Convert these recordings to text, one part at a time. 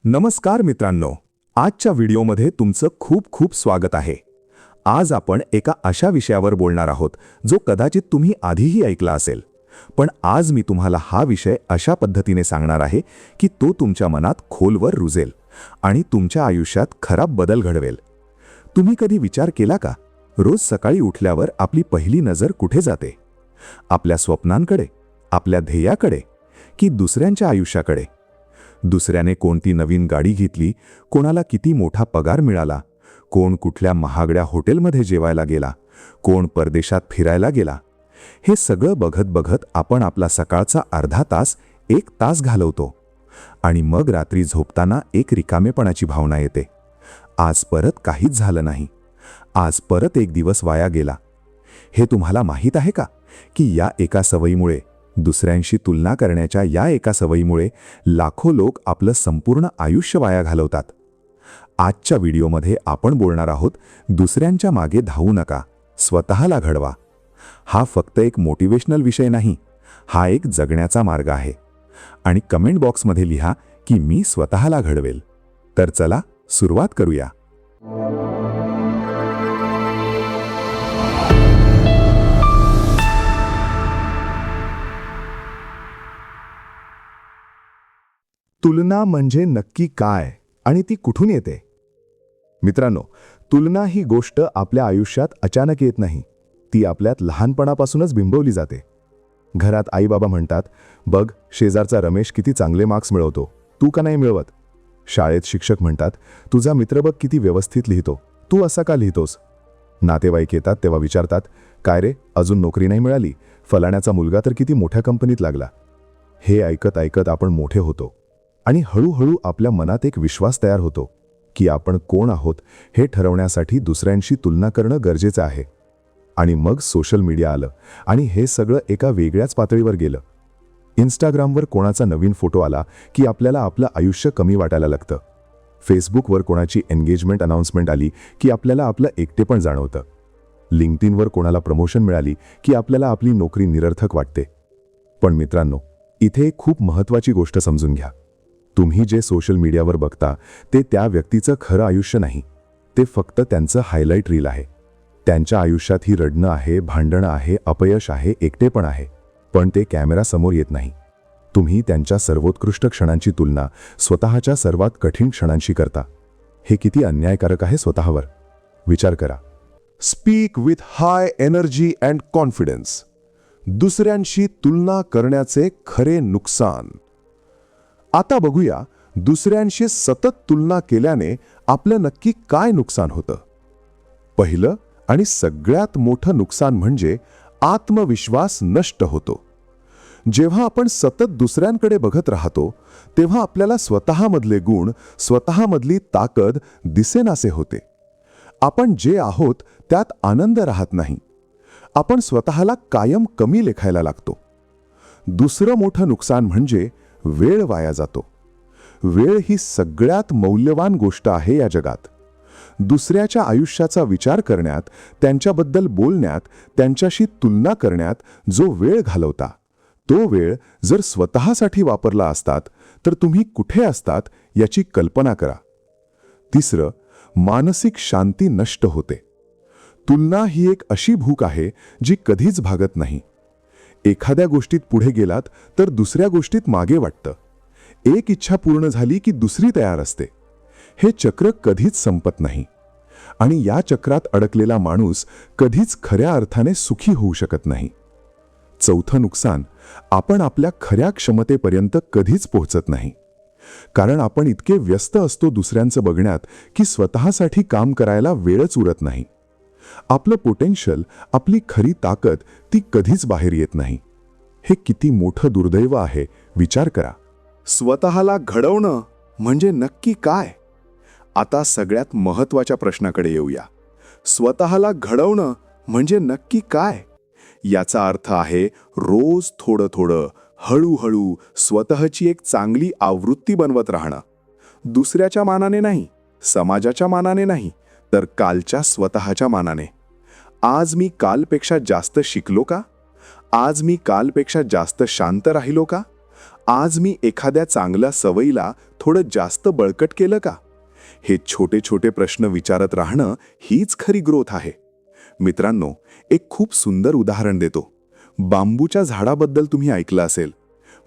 नमस्कार मित्रांनो, आजच्या व्हिडिओमध्ये तुमचं खूप खूप स्वागत आहे. आज आपण एका अशा विषयावर बोलणार आहोत जो कदाचित तुम्ही आधीही ऐकला असेल, पण आज मी तुम्हाला हा विषय अशा पद्धतीने सांगणार आहे की तो तुमच्या मनात खोलवर रुजेल आणि तुमच्या आयुष्यात खरा बदल घडवेल. तुम्ही कधी विचार केला का, रोज सकाळी उठल्यावर आपली पहिली नजर कुठे जाते? आपल्या स्वप्नांकडे, आपल्या ध्येयाकडे की दुसऱ्यांच्या आयुष्याकडे? दुसऱ्याने कोणती नवीन गाडी घेतली, कोणाला किती मोठा पगार मिळाला, कोण कुठल्या महागड्या हॉटेलमध्ये जेवायला गेला, कोण परदेशात फिरायला गेला, हे सगळं बघत बघत आपण आपला सकाळचा अर्धा तास, 1 तास घालवतो. आणि मग रात्री झोपताना एक रिकामेपणाची भावना येते. आज परत काहीच झालं नाही, आज परत एक दिवस वाया गेला. हे तुम्हाला माहीत आहे का की या एका सवयीमुळे, दुसऱ्यांशी तुलना करण्याच्या या एका सवयीमुळे लाखो लोक आपलं संपूर्ण आयुष्य वाया घालवतात. आजच्या व्हिडिओमध्ये आपण बोलणार आहोत दुसऱ्यांच्या मागे धावू नका, स्वतःला घडवा. हा फक्त एक मोटिवेशनल विषय नाही, हा एक जगण्याचा मार्ग आहे. आणि कमेंट बॉक्समध्ये लिहा की मी स्वतःला घडवेल. तर चला सुरुवात करूया. तुलना म्हणजे नक्की काय आणि ती कुठून येते? मित्रांनो, तुलना ही गोष्ट आपल्या आयुष्यात अचानक येत नाही. ती आपल्यात लहानपणापासूनच बिंबवली जाते. घरात आई बाबा म्हणतात, बघ शेजारचा रमेश किती चांगले मार्क्स मिळवतो, तू का नाही मिळवत? शाळेत शिक्षक म्हणतात, तुझा मित्र बघ किती व्यवस्थित लिहितो, तू असा का लिहितोस? नातेवाईक येतात तेव्हा विचारतात, काय रे अजून नोकरी नाही मिळाली, फलाण्याचा मुलगा तर किती मोठ्या कंपनीत लागला. हे ऐकत ऐकत आपण मोठे होतो आणि हळूहळू आपल्या मनात एक विश्वास तयार होतो की आपण कोण आहोत हे ठरवण्यासाठी दुसऱ्यांशी तुलना करणं गरजेचं आहे. आणि मग सोशल मीडिया आलं आणि हे सगळं एका वेगळ्याच पातळीवर गेलं. इंस्टाग्रामवर कोणाचा नवीन फोटो आला की आपल्याला आपलं आयुष्य कमी वाटायला लागतं. फेसबुकवर कोणाची एंगेजमेंट अनाउन्समेंट आली की आपल्याला आपलं एकटेपण जाणवतं. लिंक्डइनवर कोणाला प्रमोशन मिळाली की आपल्याला आपली नोकरी निरर्थक वाटते. पण मित्रांनो, इथे एक खूप महत्त्वाची गोष्ट समजून घ्या. तुम्ही जे सोशल मीडियावर बघता ते त्या व्यक्तीचं खरं आयुष्य नाही, ते फक्त त्यांचं हायलाईट रील आहे. त्यांच्या आयुष्यात ही रडणं आहे, भांडणं आहे, अपयश आहे, एकटेपण आहे, पण ते कॅमेरासमोर येत नाही. तुम्ही त्यांच्या सर्वोत्कृष्ट क्षणांची तुलना स्वतःच्या सर्वात कठीण क्षणांशी करता. हे किती अन्यायकारक आहे स्वतःवर. विचार करा. Speak with high energy and confidence. दुसऱ्यांशी तुलना करण्याचे खरे नुकसान. आता बघूया, दुसऱ्यांशी सतत तुलना केल्याने आपलं नक्की काय नुकसान होतं. पहिलं आणि सगळ्यात मोठं नुकसान म्हणजे आत्मविश्वास नष्ट होतो. जेव्हा आपण सतत दुसऱ्यांकडे बघत राहतो तेव्हा आपल्याला स्वतःमधले गुण, स्वतःमधली ताकद दिसेनासे होते. आपण जे आहोत त्यात आनंद राहत नाही. आपण स्वतःला कायम कमी लेखायला लागतो. दुसरं मोठं नुकसान म्हणजे वेळ वाया जातो. वेळ ही सगळ्यात मौल्यवान गोष्ट आहे या जगात. दुसऱ्याच्या आयुष्याचा विचार करण्यात, त्यांच्याबद्दल बोलण्यात, त्यांच्याशी तुलना करण्यात जो वेळ घालवता, तो वेळ जर स्वतःसाठी वापरला असतात तर तुम्ही कुठे असतात याची कल्पना करा. तिसरं, मानसिक शांती नष्ट होते. तुलना ही एक अशी भूक आहे जी कधीच भागत नाही. एखाद्या गोष्टीत पुढे गेलात तर दुसऱ्या गोष्टीत मागे वाटतं. एक इच्छा पूर्ण झाली की दुसरी तयार असते. हे चक्र कधीच संपत नाही. आणि या चक्रात अडकलेला माणूस कधीच खऱ्या अर्थाने सुखी होऊ शकत नाही. चौथं नुकसान, आपण आपल्या खऱ्या क्षमतेपर्यंत कधीच पोहोचत नाही. कारण आपण इतके व्यस्त असतो दुसऱ्यांचं बघण्यात की स्वतःसाठी काम करायला वेळच उरत नाही. आपलं पोटेन्शियल, आपली खरी ताकद ती कधीच बाहेर येत नाही. हे किती मोठं दुर्दैव आहे, विचार करा. स्वतःला घडवणं म्हणजे नक्की काय? आता सगळ्यात महत्त्वाच्या प्रश्नाकडे येऊया. स्वतःला घडवणं म्हणजे नक्की काय? याचा अर्थ आहे रोज थोडं थोडं, हळूहळू स्वतःची एक चांगली आवृत्ती बनवत राहणं. दुसऱ्याच्या मानाने नाही, समाजाच्या मानाने नाही, तर कालच्या स्वतःच्या मानाने. आज मी कालपेक्षा जास्त शिकलो का? आज मी कालपेक्षा जास्त शांत राहिलो का? आज मी एखाद्या चांगल्या सवयीला थोडं जास्त बळकट केलं का? हे छोटे छोटे प्रश्न विचारत राहणं हीच खरी ग्रोथ आहे. मित्रांनो, एक खूप सुंदर उदाहरण देतो. बांबूच्या झाडाबद्दल तुम्ही ऐकलं असेल.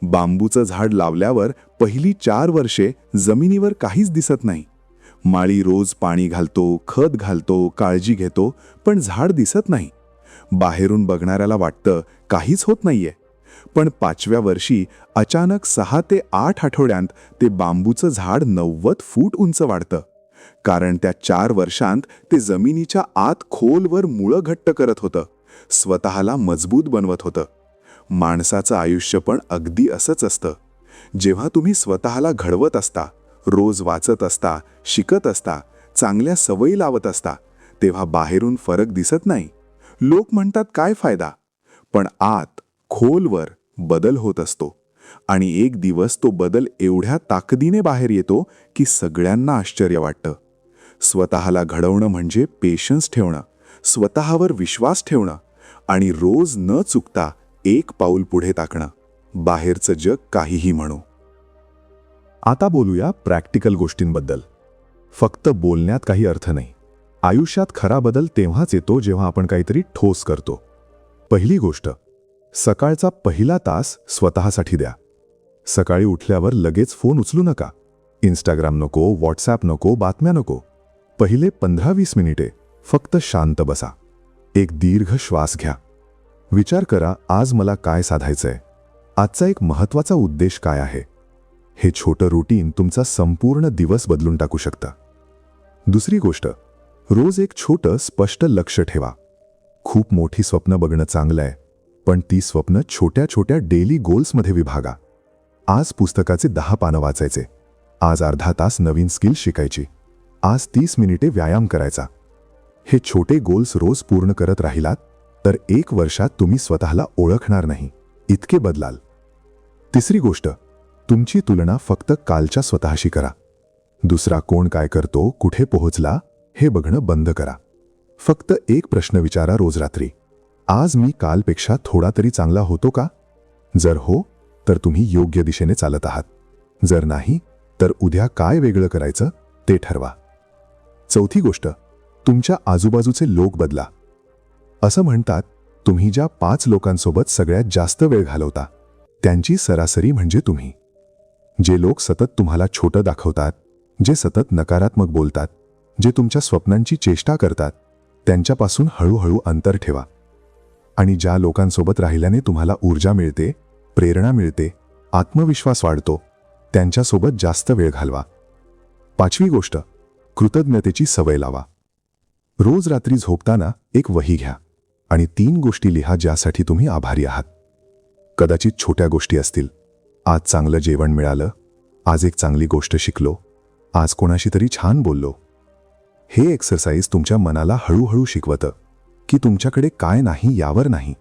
बांबूचं झाड लावल्यावर पहिली 4 वर्षे जमिनीवर काहीच दिसत नाही. माळी रोज पाणी घालतो, खत घालतो, काळजी घेतो, पण झाड दिसत नाही. बाहेरून बघणाऱ्याला वाटतं काहीच होत नाहीये. पण 5व्या वर्षी अचानक 6 ते 8 आठवड्यांत ते बांबूचं झाड 90 फूट उंच वाढतं. कारण त्या 4 वर्षांत ते जमिनीच्या आत खोलवर मुळं घट्ट करत होतं, स्वतःला मजबूत बनवत होतं. माणसाचं आयुष्य पण अगदी असंच असतं. जेव्हा तुम्ही स्वतःला घडवत असता, रोज वाचत असता, शिकत असता, चांगल्या सवयी लावत असता, तेव्हा बाहेरून फरक दिसत नाही. लोक म्हणतात काय फायदा, पण आत खोलवर बदल होत असतो. आणि एक दिवस तो बदल एवढ्या ताकदीने बाहेर येतो की सगळ्यांना आश्चर्य वाटतं. स्वतःला घडवणं म्हणजे पेशन्स ठेवणं, स्वतःवर विश्वास ठेवणं आणि रोज न चुकता एक पाऊल पुढे टाकणं, बाहेरचं जग काहीही म्हणो. आता बोलूया प्रॅक्टिकल गोष्टींबद्दल. फक्त बोलण्यात काही अर्थ नाही. आयुष्यात खरा बदल तेव्हाच येतो जेव्हा आपण काहीतरी ठोस करतो. पहिली गोष्ट, सकाळचा पहिला तास स्वतःसाठी द्या. सकाळी उठल्यावर लगेच फोन उचलू नका. इंस्टाग्राम नको, व्हॉट्सॲप नको, बातम्या नको. पहिले 15-20 मिनिटे फक्त शांत बसा. एक दीर्घ श्वास घ्या. विचार करा, आज मला काय साधायचंय? आजचा एक महत्त्वाचा उद्देश काय आहे? हे छोटं रुटीन तुमचा संपूर्ण दिवस बदलून टाकू शकतं. दुसरी गोष्ट, रोज एक छोटं स्पष्ट लक्ष ठेवा. खूप मोठी स्वप्न बघणं चांगलं आहे, पण ती स्वप्न छोट्या छोट्या डेली गोल्समध्ये विभागा. आज पुस्तकाचे 10 पानं वाचायचे, आज अर्धा तास नवीन स्किल शिकायची, आज 30 मिनिटे व्यायाम करायचा. हे छोटे गोल्स रोज पूर्ण करत राहिलात तर 1 वर्षात तुम्ही स्वतःला ओळखणार नाही इतके बदलाल. तिसरी गोष्ट, तुमची तुलना फक्त कालच्या स्वतःशी करा. दुसरा कोण काय करतो, कुठे पोहोचला हे बघणं बंद करा. फक्त एक प्रश्न विचारा रोज रात्री, आज मी कालपेक्षा थोडा तरी चांगला होतो का? जर हो, तर तुम्ही योग्य दिशेने चालत आहात. जर नाही, तर उद्या काय वेगळं करायचं ते ठरवा. चौथी गोष्ट, तुमच्या आजूबाजूचे लोक बदला. असं म्हणतात, तुम्ही ज्या 5 लोकांसोबत सगळ्यात जास्त वेळ घालवता त्यांची सरासरी म्हणजे तुम्ही. जे लोक सतत तुम्हाला छोटं दाखवतात, जे सतत नकारात्मक बोलतात, जे तुमच्या स्वप्नांची चेष्टा करतात, त्यांच्यापासून हळूहळू अंतर ठेवा. आणि ज्या लोकांसोबत राहिल्याने तुम्हाला ऊर्जा मिळते, प्रेरणा मिळते, आत्मविश्वास वाढतो, त्यांच्यासोबत जास्त वेळ घालवा. 5वी गोष्ट, कृतज्ञतेची सवय लावा. रोज रात्री झोपताना एक वही घ्या आणि 3 गोष्टी लिहा ज्यासाठी तुम्ही आभारी आहात. कदाचित छोट्या गोष्टी असतील. आज चांगलं जेवण मिळालं, आज एक चांगली गोष्ट शिकलो, आज कोणाशी तरी छान बोललो. हे एक्सरसाइज तुमच्या मनाला हळूहळू शिकवतं की तुमच्याकडे काय नाही यावर नाही,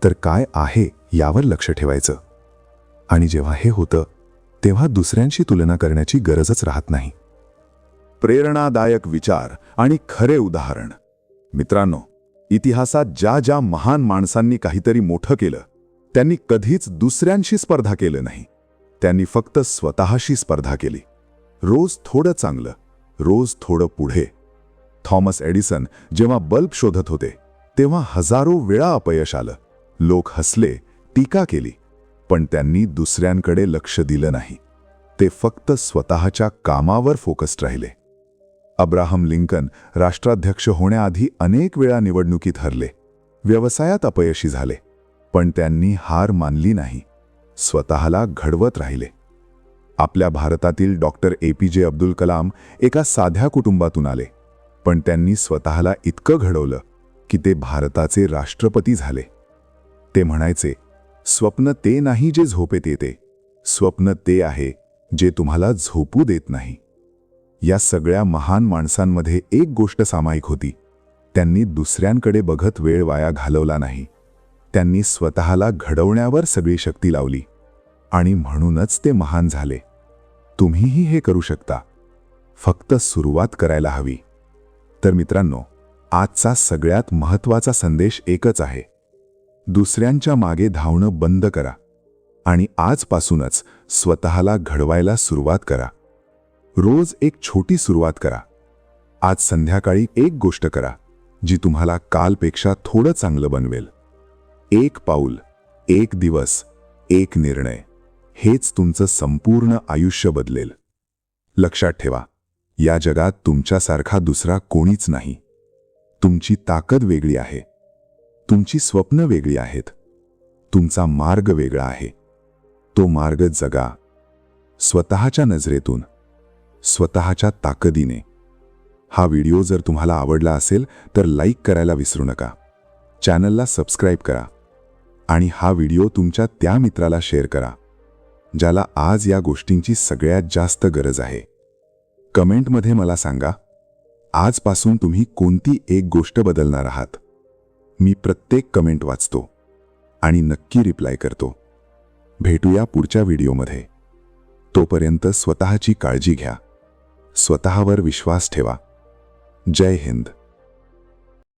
तर काय आहे यावर लक्ष ठेवायचं. आणि जेव्हा हे होतं तेव्हा दुसऱ्यांशी तुलना करण्याची गरजच राहत नाही. प्रेरणादायक विचार आणि खरे उदाहरण. मित्रांनो, इतिहासात ज्या ज्या महान माणसांनी काहीतरी मोठं केलं, त्यांनी कधीच दुसऱ्यांशी स्पर्धा केलं नाही. त्यांनी फक्त स्वतःशी स्पर्धा केली. रोज थोडं चांगलं, रोज थोडं पुढे. थॉमस एडिसन जेव्हा बल्ब शोधत होते तेव्हा हजारो वेळा अपयश आलं. लोक हसले, टीका केली, पण त्यांनी दुसऱ्यांकडे लक्ष दिलं नाही. ते फक्त स्वतःच्या कामावर फोकस्ड राहिले. अब्राहम लिंकन राष्ट्राध्यक्ष होण्याआधी अनेक वेळा निवडणुकीत हरले, व्यवसायात अपयशी झाले, पण त्यांनी हार मानली नाही, स्वतःला घडवत राहिले. आपल्या भारतातील डॉक्टर APJ अब्दुल कलाम एका साध्या कुटुंबातून आले, पण त्यांनी स्वतःला इतकं घडवलं की ते भारताचे राष्ट्रपती झाले. ते म्हणायचे, स्वप्न ते नाही जे झोपेत येते, स्वप्न ते आहे जे तुम्हाला झोपू देत नाही. या सगळ्या महान माणसांमध्ये एक गोष्ट सामायिक होती, त्यांनी दुसऱ्यांकडे बघत वेळ वाया घालवला नाही. त्यांनी स्वतःला घडवण्यावर सगळी शक्ती लावली आणि म्हणूनच ते महान झाले. तुम्हीही हे करू शकता, फक्त सुरुवात करायला हवी. तर मित्रांनो, आजचा सगळ्यात महत्त्वाचा संदेश एकच आहे, दुसऱ्यांच्या मागे धावणं बंद करा. आणि आजपासूनच स्वतःला घडवायला सुरुवात करा. रोज एक छोटी सुरुवात करा. आज संध्याकाळी एक गोष्ट करा जी तुम्हाला कालपेक्षा थोडं चांगलं बनवेल. एक पाऊल, एक दिवस, एक निर्णय, हेच तुमचं संपूर्ण आयुष्य बदलेल. लक्षात ठेवा, या जगात तुमच्यासारखा दुसरा कोणीच नाही. तुमची ताकद वेगळी आहे. तुमची स्वप्न वेगळी आहेत. तुमचा मार्ग वेगळा आहे. तो मार्ग जगा. स्वतःच्या नजरेतून, स्वतःच्या ताकदीने. हा व्हिडिओ जर तुम्हाला आवडला असेल तर लाईक करायला विसरू नका. चॅनलला सबस्क्राईब करा आणि हा व्हिडिओ तुमच्या त्या मित्राला शेअर करा ज्याला आज या गोष्टींची सगळ्यात जास्त गरज आहे. कमेंटमध्ये मला सांगा, आजपासून तुम्ही कोणती एक गोष्ट बदलणार आहात. मी प्रत्येक कमेंट वाचतो आणि नक्की रिप्लाय करतो. भेटूया पुढच्या व्हिडिओमध्ये. तोपर्यंत स्वतःची काळजी घ्या. स्वतःवर विश्वास ठेवा. जय हिंद.